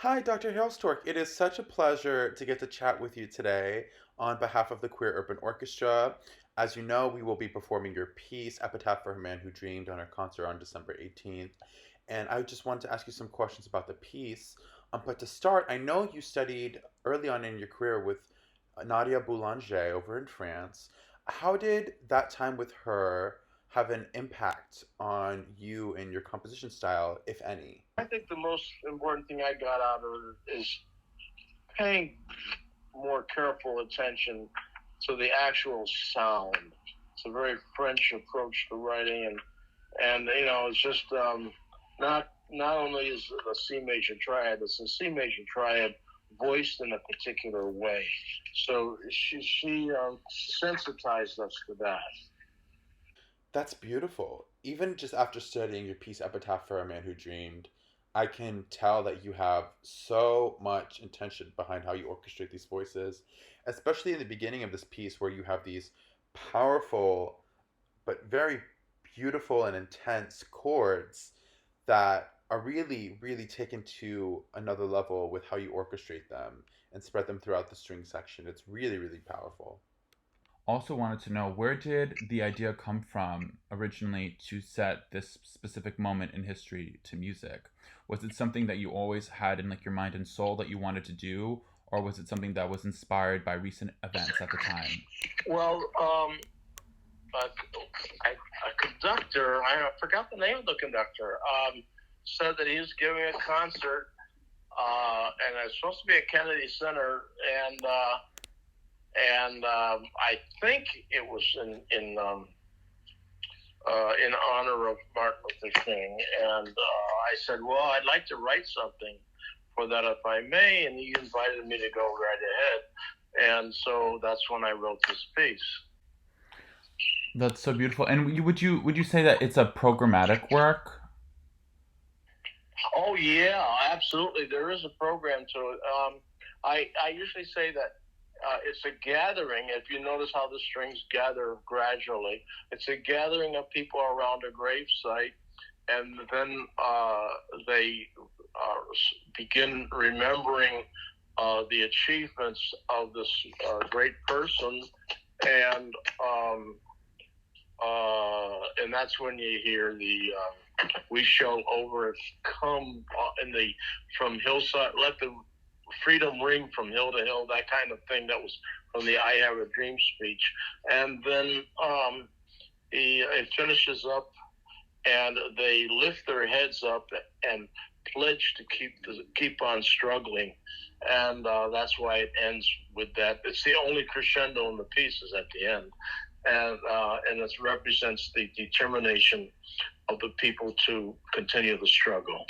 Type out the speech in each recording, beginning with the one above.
Hi, Dr. Hailstork. It is such a pleasure to get to chat with you today on behalf of the Queer Urban Orchestra. As you know, we will be performing your piece, Epitaph for a Man Who Dreamed, on our concert on December 18th. And I just wanted to ask you some questions about the piece. But to start, I know you studied early on in your career with Nadia Boulanger over in France. How did that time with her have an impact on you and your composition style, if any? I think the most important thing I got out of it is paying more careful attention to the actual sound. It's a very French approach to writing, and it's just not only is it a C major triad, it's a C major triad voiced in a particular way. So she sensitized us to that. That's beautiful. Even just after studying your piece Epitaph for a Man Who Dreamed, I can tell that you have so much intention behind how you orchestrate these voices, especially in the beginning of this piece where you have these powerful but very beautiful and intense chords that are really, really taken to another level with how you orchestrate them and spread them throughout the string section. It's really, really powerful. Also wanted to know, where did the idea come from originally to set this specific moment in history to music? Was it something that you always had in like your mind and soul that you wanted to do, or was it something that was inspired by recent events at the time? Well, a conductor, I forgot the name of the conductor, said that he was giving a concert, and it was supposed to be at Kennedy Center, and I think it was in honor of Martin Luther King. And I said, well, I'd like to write something for that if I may, and he invited me to go right ahead. And so that's when I wrote this piece. That's so beautiful. And would you say that it's a programmatic work? Oh yeah, absolutely. There is a program to it. I usually say that it's a gathering. If you notice how the strings gather gradually, it's a gathering of people around a grave site, and then they begin remembering the achievements of this great person, and um, and that's when you hear the we shall overcome in the from hillside, let the freedom ring from hill to hill, that kind of thing. That was from the I Have a Dream speech. And then it finishes up, and they lift their heads up and pledge to keep on struggling. And that's why it ends with that. It's the only crescendo in the piece is at the end. And it represents the determination of the people to continue the struggle.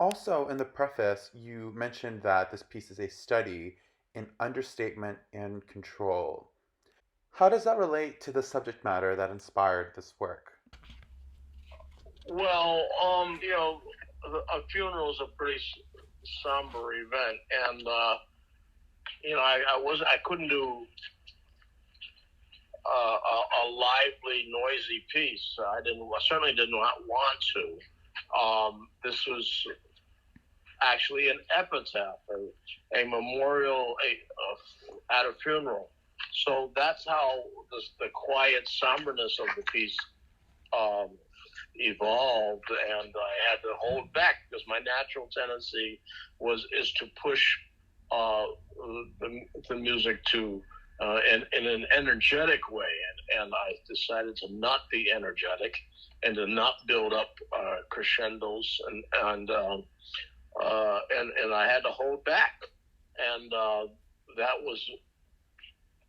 Also, in the preface, you mentioned that this piece is a study in understatement and control. How does that relate to the subject matter that inspired this work? Well, a funeral is a pretty somber event, and I couldn't do a lively, noisy piece. I certainly did not want to. This was actually an epitaph, a memorial at a funeral. So that's how the quiet somberness of the piece um, evolved, and I had to hold back because my natural tendency is to push uh, the music to in an energetic way, and I decided to not be energetic and to not build up crescendos, and I had to hold back, and that was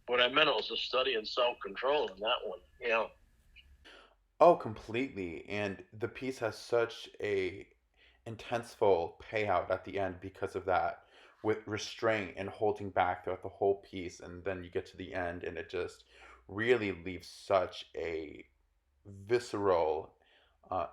what I meant. It was a study in self control in that one. Oh, completely. And the piece has such a intenseful payout at the end because of that, with restraint and holding back throughout the whole piece, and then you get to the end and it just really leaves such a visceral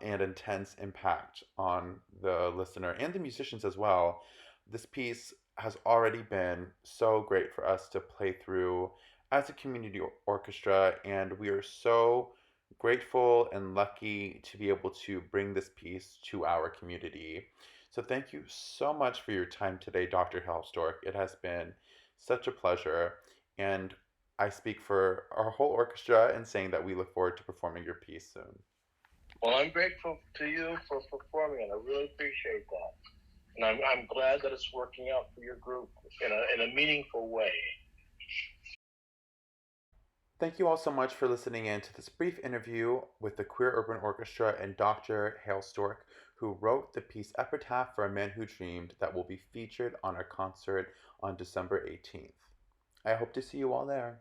and intense impact on the listener and the musicians as well. This piece has already been so great for us to play through as a community orchestra, and we are so grateful and lucky to be able to bring this piece to our community. So thank you so much for your time today, Dr. Hailstork. It has been such a pleasure, and I speak for our whole orchestra in saying that we look forward to performing your piece soon. Well, I'm grateful to you for performing it. I really appreciate that. And I'm glad that it's working out for your group in a meaningful way. Thank you all so much for listening in to this brief interview with the Queer Urban Orchestra and Dr. Hailstork, who wrote the piece Epitaph for a Man Who Dreamed that will be featured on our concert on December 18th. I hope to see you all there.